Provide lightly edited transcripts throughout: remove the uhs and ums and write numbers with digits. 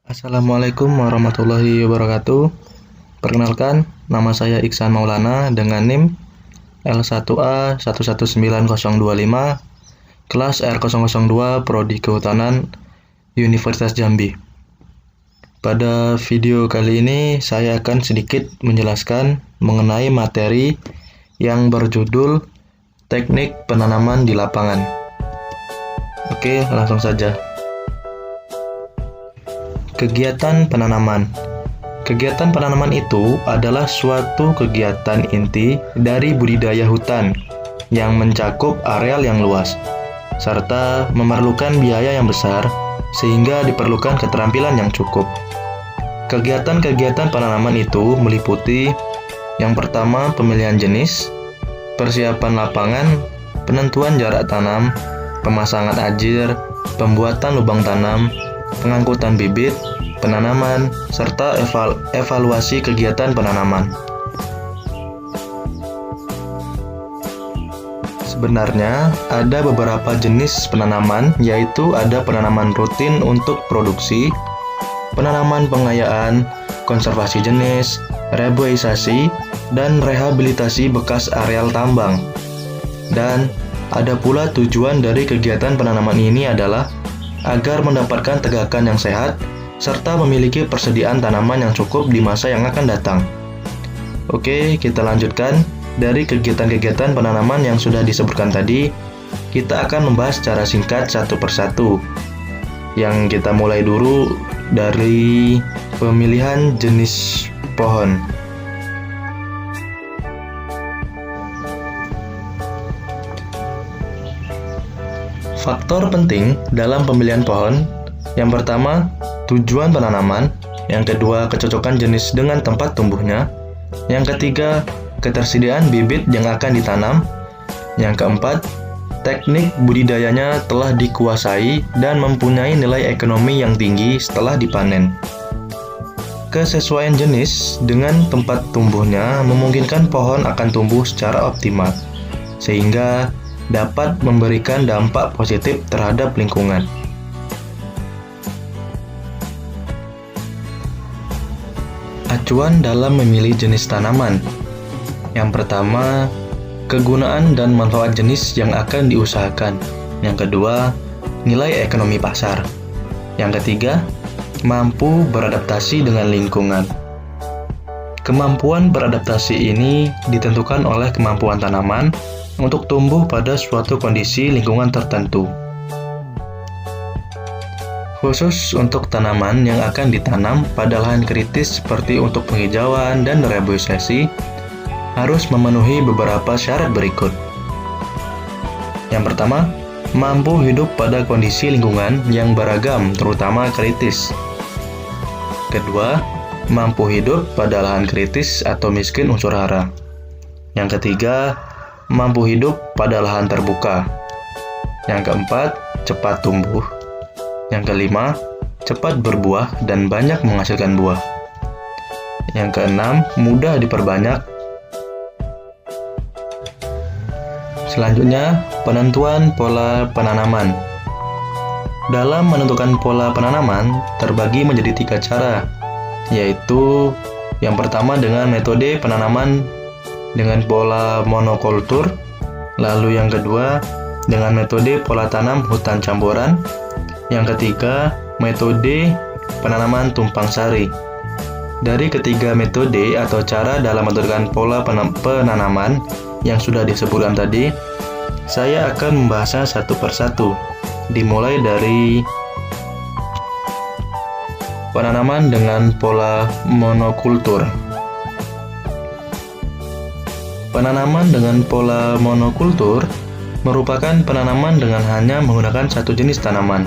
Assalamualaikum warahmatullahi wabarakatuh. Perkenalkan, nama saya Iksan Maulana dengan NIM L1A119025, kelas R002, Prodi Kehutanan, Universitas Jambi. Pada video kali ini, saya akan sedikit menjelaskan mengenai materi yang berjudul Teknik Penanaman di Lapangan. Oke, langsung saja. Kegiatan penanaman. Kegiatan penanaman itu adalah suatu kegiatan inti dari budidaya hutan yang mencakup areal yang luas, serta memerlukan biaya yang besar sehingga diperlukan keterampilan yang cukup. Kegiatan-kegiatan penanaman itu meliputi yang pertama pemilihan jenis, persiapan lapangan, penentuan jarak tanam, pemasangan ajir, pembuatan lubang tanam, pengangkutan bibit, penanaman, serta evaluasi kegiatan penanaman. Sebenarnya, ada beberapa jenis penanaman, yaitu ada penanaman rutin untuk produksi, penanaman pengayaan, konservasi jenis, reboisasi, dan rehabilitasi bekas areal tambang. Dan ada pula tujuan dari kegiatan penanaman ini adalah agar mendapatkan tegakan yang sehat, serta memiliki persediaan tanaman yang cukup di masa yang akan datang. Oke, kita lanjutkan. Dari kegiatan-kegiatan penanaman yang sudah disebutkan tadi, kita akan membahas secara singkat satu persatu. Yang kita mulai dulu dari pemilihan jenis pohon. Faktor penting dalam pemilihan pohon, yang pertama, tujuan penanaman, yang kedua, kecocokan jenis dengan tempat tumbuhnya, yang ketiga, ketersediaan bibit yang akan ditanam, yang keempat, teknik budidayanya telah dikuasai dan mempunyai nilai ekonomi yang tinggi setelah dipanen. Kesesuaian jenis dengan tempat tumbuhnya memungkinkan pohon akan tumbuh secara optimal, sehingga dapat memberikan dampak positif terhadap lingkungan. Acuan dalam memilih jenis tanaman. Yang pertama, kegunaan dan manfaat jenis yang akan diusahakan. Yang kedua, nilai ekonomi pasar. Yang ketiga, mampu beradaptasi dengan lingkungan. Kemampuan beradaptasi ini ditentukan oleh kemampuan tanaman untuk tumbuh pada suatu kondisi lingkungan tertentu. Khusus untuk tanaman yang akan ditanam pada lahan kritis seperti untuk penghijauan dan reboisasi, harus memenuhi beberapa syarat berikut. Yang pertama, mampu hidup pada kondisi lingkungan yang beragam, terutama kritis. Kedua, mampu hidup pada lahan kritis atau miskin unsur hara. Yang ketiga, mampu hidup pada lahan terbuka. Yang keempat, cepat tumbuh. Yang kelima, cepat berbuah dan banyak menghasilkan buah. Yang keenam, mudah diperbanyak. Selanjutnya, penentuan pola penanaman. Dalam menentukan pola penanaman, terbagi menjadi 3 cara, yaitu yang pertama dengan metode penanaman dengan pola monokultur, lalu yang kedua dengan metode pola tanam hutan campuran, yang ketiga metode penanaman tumpang sari. Dari ketiga metode atau cara dalam menentukan pola penanaman yang sudah disebutkan tadi, saya akan membahasnya satu persatu, dimulai dari penanaman dengan pola monokultur. Penanaman dengan pola monokultur merupakan penanaman dengan hanya menggunakan satu jenis tanaman.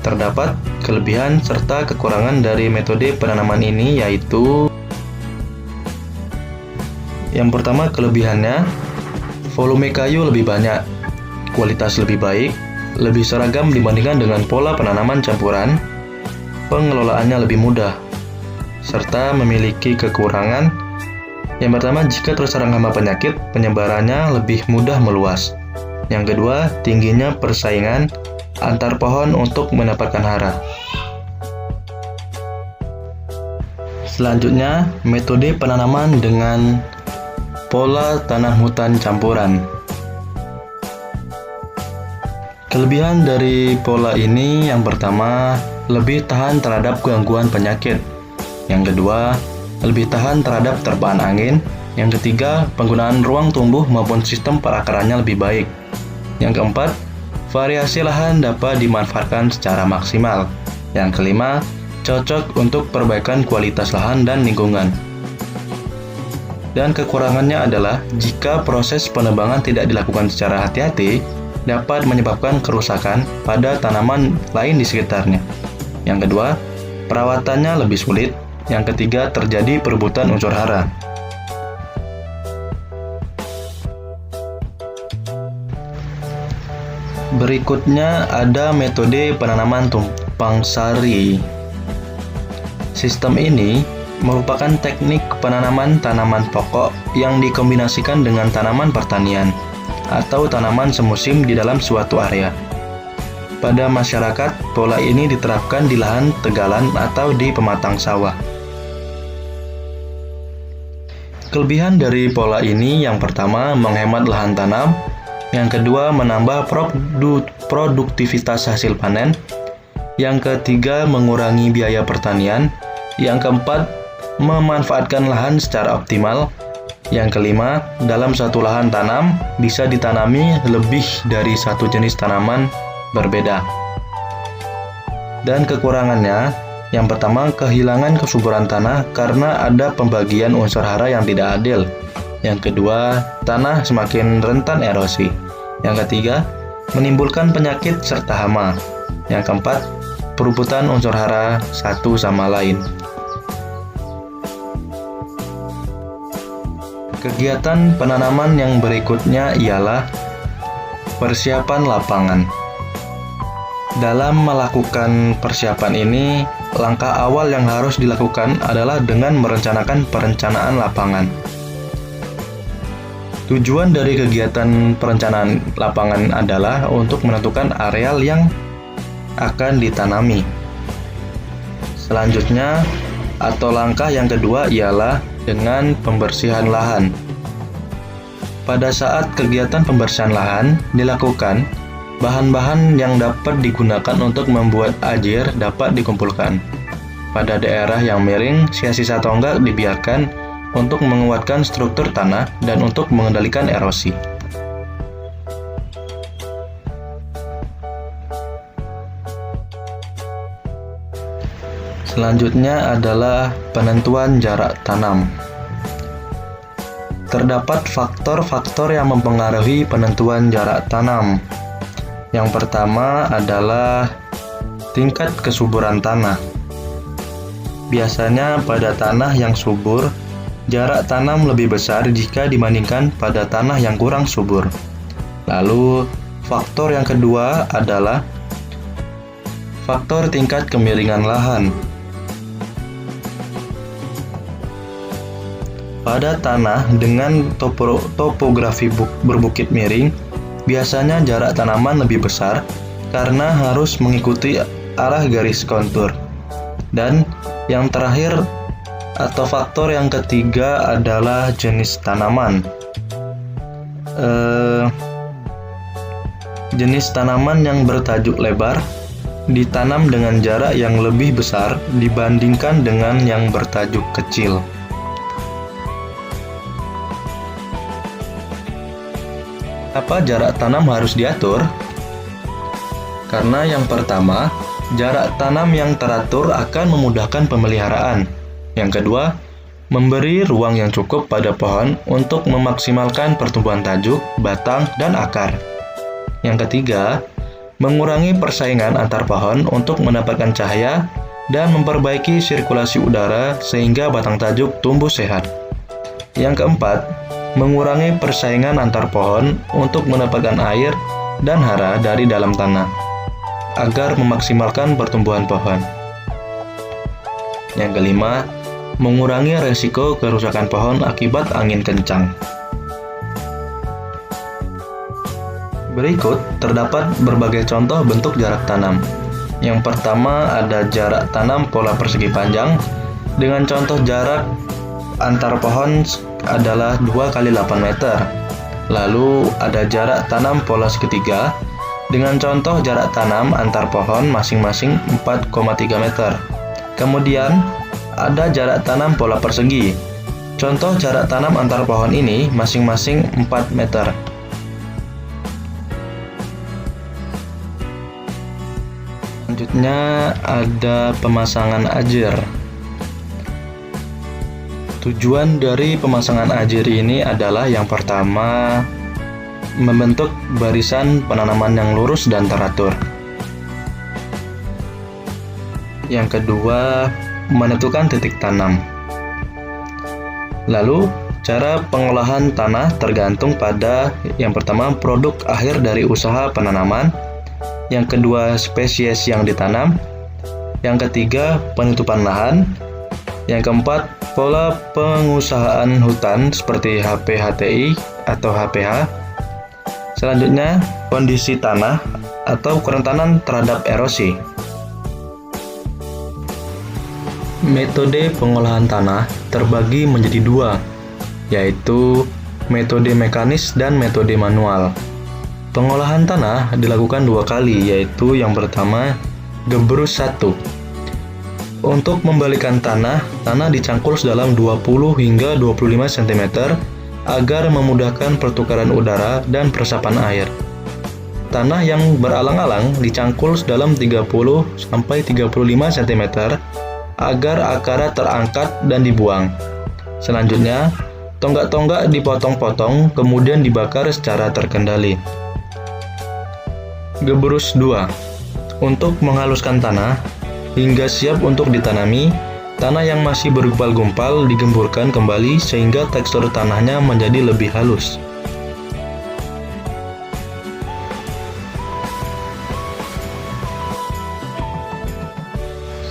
Terdapat kelebihan serta kekurangan dari metode penanaman ini, yaitu yang pertama, kelebihannya, volume kayu lebih banyak, kualitas lebih baik, lebih seragam dibandingkan dengan pola penanaman campuran, pengelolaannya lebih mudah, serta memiliki kekurangan. Yang pertama, jika terserang hama penyakit, penyebarannya lebih mudah meluas. Yang kedua, tingginya persaingan antar pohon untuk mendapatkan hara. Selanjutnya, metode penanaman dengan pola tanam hutan campuran. Kelebihan dari pola ini yang pertama, lebih tahan terhadap gangguan penyakit. Yang kedua, lebih tahan terhadap terpaan angin. Yang ketiga, penggunaan ruang tumbuh maupun sistem perakarannya lebih baik. Yang keempat, variasi lahan dapat dimanfaatkan secara maksimal. Yang kelima, cocok untuk perbaikan kualitas lahan dan lingkungan. Dan kekurangannya adalah jika proses penebangan tidak dilakukan secara hati-hati, dapat menyebabkan kerusakan pada tanaman lain di sekitarnya. Yang kedua, perawatannya lebih sulit. Yang ketiga, terjadi perebutan unsur hara. Berikutnya ada metode penanaman tumpang sari. Sistem ini merupakan teknik penanaman tanaman pokok yang dikombinasikan dengan tanaman pertanian atau tanaman semusim di dalam suatu area. Pada masyarakat, pola ini diterapkan di lahan tegalan atau di pematang sawah. Kelebihan dari pola ini yang pertama, menghemat lahan tanam. Yang kedua, menambah produktivitas hasil panen. Yang ketiga, mengurangi biaya pertanian. Yang keempat, memanfaatkan lahan secara optimal. Yang kelima, dalam satu lahan tanam bisa ditanami lebih dari satu jenis tanaman berbeda. Dan kekurangannya, yang pertama, kehilangan kesuburan tanah karena ada pembagian unsur hara yang tidak adil. Yang kedua, tanah semakin rentan erosi. Yang ketiga, menimbulkan penyakit serta hama. Yang keempat, perebutan unsur hara satu sama lain. Kegiatan penanaman yang berikutnya ialah persiapan lapangan. Dalam melakukan persiapan ini, langkah awal yang harus dilakukan adalah dengan merencanakan perencanaan lapangan. Tujuan dari kegiatan perencanaan lapangan adalah untuk menentukan areal yang akan ditanami. Selanjutnya, atau langkah yang kedua ialah dengan pembersihan lahan. Pada saat kegiatan pembersihan lahan dilakukan, bahan-bahan yang dapat digunakan untuk membuat ajir dapat dikumpulkan. Pada daerah yang miring, sisa-sisa tonggak dibiarkan untuk menguatkan struktur tanah dan untuk mengendalikan erosi. Selanjutnya adalah penentuan jarak tanam. Terdapat faktor-faktor yang mempengaruhi penentuan jarak tanam. Yang pertama adalah tingkat kesuburan tanah. Biasanya pada tanah yang subur, jarak tanam lebih besar jika dibandingkan pada tanah yang kurang subur. Lalu, faktor yang kedua adalah faktor tingkat kemiringan lahan. Pada tanah dengan topografi berbukit miring, biasanya jarak tanaman lebih besar karena harus mengikuti arah garis kontur. Dan yang terakhir atau faktor yang ketiga adalah jenis tanaman. Jenis tanaman yang bertajuk lebar ditanam dengan jarak yang lebih besar dibandingkan dengan yang bertajuk kecil. Apa jarak tanam harus diatur? Karena yang pertama, jarak tanam yang teratur akan memudahkan pemeliharaan. Yang kedua, memberi ruang yang cukup pada pohon untuk memaksimalkan pertumbuhan tajuk, batang, dan akar. Yang ketiga, mengurangi persaingan antar pohon untuk mendapatkan cahaya dan memperbaiki sirkulasi udara sehingga batang tajuk tumbuh sehat. Yang keempat, mengurangi persaingan antar pohon untuk mendapatkan air dan hara dari dalam tanah, agar memaksimalkan pertumbuhan pohon. Yang kelima, mengurangi resiko kerusakan pohon akibat angin kencang. Berikut terdapat berbagai contoh bentuk jarak tanam. Yang pertama ada jarak tanam pola persegi panjang. dengan contoh jarak antar pohon adalah 2 kali 8 meter. Lalu ada jarak tanam pola segitiga dengan contoh jarak tanam antar pohon masing-masing 4,3 meter. Kemudian ada jarak tanam pola persegi. Contoh jarak tanam antar pohon ini masing-masing 4 meter. Selanjutnya ada pemasangan ajir. Tujuan dari pemasangan ajir ini adalah yang pertama, membentuk barisan penanaman yang lurus dan teratur. Yang kedua, menentukan titik tanam. Lalu, cara pengolahan tanah tergantung pada yang pertama, produk akhir dari usaha penanaman. Yang kedua, spesies yang ditanam. Yang ketiga, penutupan lahan. Yang keempat, pola pengusahaan hutan seperti HPHTI atau HPH. Selanjutnya, kondisi tanah atau kerentanan terhadap erosi. Metode pengolahan tanah terbagi menjadi dua, yaitu metode mekanis dan metode manual. Pengolahan tanah dilakukan 2 kali, yaitu yang pertama, gebrus 1. Untuk membalikan tanah dicangkul sedalam 20 hingga 25 cm agar memudahkan pertukaran udara dan peresapan air. Tanah yang beralang-alang dicangkul sedalam 30 sampai 35 cm agar akarnya terangkat dan dibuang. Selanjutnya, tonggak-tonggak dipotong-potong kemudian dibakar secara terkendali. Gebrus 2. Untuk menghaluskan tanah hingga siap untuk ditanami, tanah yang masih bergumpal-gumpal digemburkan kembali sehingga tekstur tanahnya menjadi lebih halus.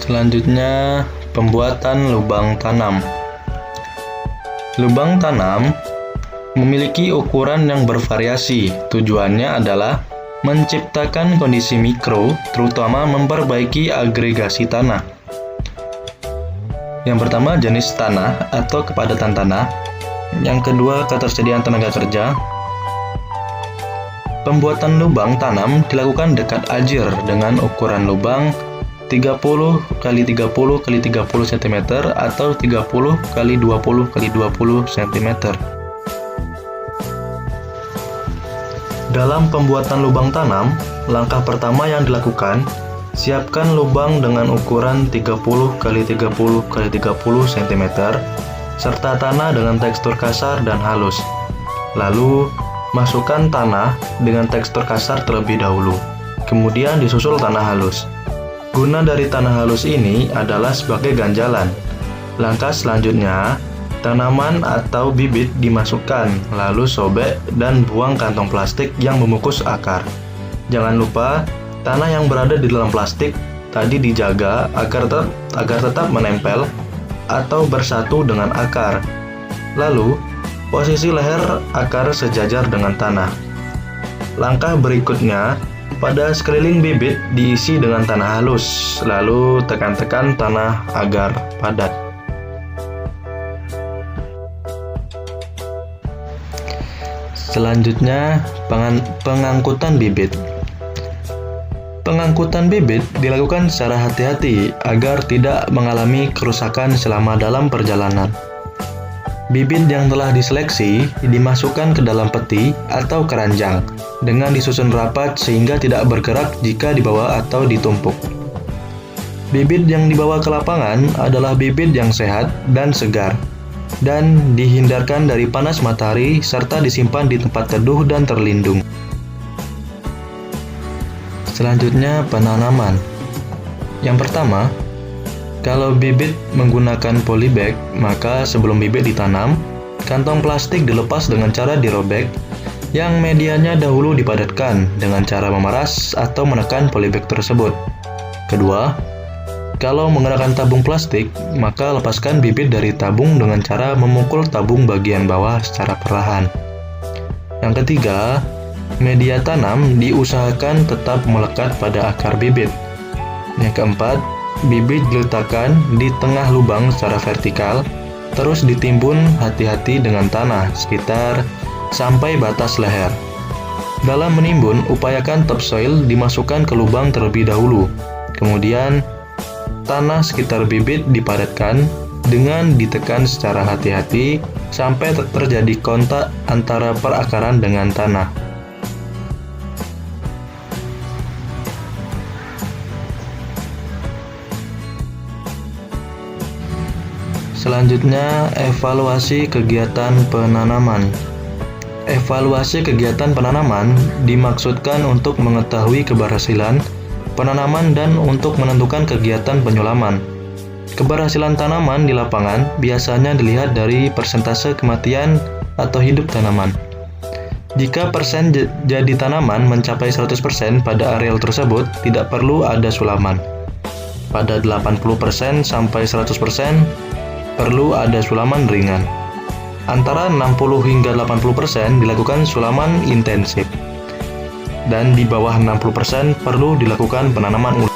Selanjutnya, pembuatan lubang tanam. Lubang tanam memiliki ukuran yang bervariasi. Tujuannya adalah menciptakan kondisi mikro, terutama memperbaiki agregasi tanah. Yang pertama, jenis tanah atau kepadatan tanah. Yang kedua, ketersediaan tenaga kerja. Pembuatan lubang tanam dilakukan dekat ajir dengan ukuran lubang 30 x 30 x 30 cm atau 30 x 20 x 20 cm. Dalam pembuatan lubang tanam, langkah pertama yang dilakukan, siapkan lubang dengan ukuran 30 x 30 x 30 cm, serta tanah dengan tekstur kasar dan halus. Lalu, masukkan tanah dengan tekstur kasar terlebih dahulu, kemudian disusul tanah halus. Guna dari tanah halus ini adalah sebagai ganjalan. Langkah selanjutnya, tanaman atau bibit dimasukkan, lalu sobek dan buang kantong plastik yang membungkus akar. Jangan lupa, tanah yang berada di dalam plastik tadi dijaga agar tetap menempel atau bersatu dengan akar. Lalu, posisi leher akar sejajar dengan tanah. Langkah berikutnya, pada sekeliling bibit diisi dengan tanah halus, lalu tekan-tekan tanah agar padat. Selanjutnya, pengangkutan bibit. Pengangkutan bibit dilakukan secara hati-hati agar tidak mengalami kerusakan selama dalam perjalanan. Bibit yang telah diseleksi dimasukkan ke dalam peti atau keranjang dengan disusun rapat sehingga tidak bergerak jika dibawa atau ditumpuk. Bibit yang dibawa ke lapangan adalah bibit yang sehat dan segar, dan dihindarkan dari panas matahari serta disimpan di tempat teduh dan terlindung. Selanjutnya, penanaman. Yang pertama, kalau bibit menggunakan polybag, maka sebelum bibit ditanam, kantong plastik dilepas dengan cara dirobek, yang medianya dahulu dipadatkan dengan cara memeras atau menekan polybag tersebut. Kedua, kalau menggunakan tabung plastik, maka lepaskan bibit dari tabung dengan cara memukul tabung bagian bawah secara perlahan. Yang ketiga, media tanam diusahakan tetap melekat pada akar bibit. Yang keempat, bibit diletakkan di tengah lubang secara vertikal, terus ditimbun hati-hati dengan tanah sekitar sampai batas leher. Dalam menimbun, upayakan topsoil dimasukkan ke lubang terlebih dahulu. Kemudian, tanah sekitar bibit dipadatkan dengan ditekan secara hati-hati sampai terjadi kontak antara perakaran dengan tanah. Selanjutnya, evaluasi kegiatan penanaman. Evaluasi kegiatan penanaman dimaksudkan untuk mengetahui keberhasilan penanaman dan untuk menentukan kegiatan penyulaman. Keberhasilan tanaman di lapangan biasanya dilihat dari persentase kematian atau hidup tanaman. Jika persen jadi tanaman mencapai 100% pada areal tersebut, tidak perlu ada sulaman. Pada 80% sampai 100%, perlu ada sulaman ringan. Antara 60 hingga 80% dilakukan sulaman intensif. Dan di bawah 60% perlu dilakukan penanaman ulang.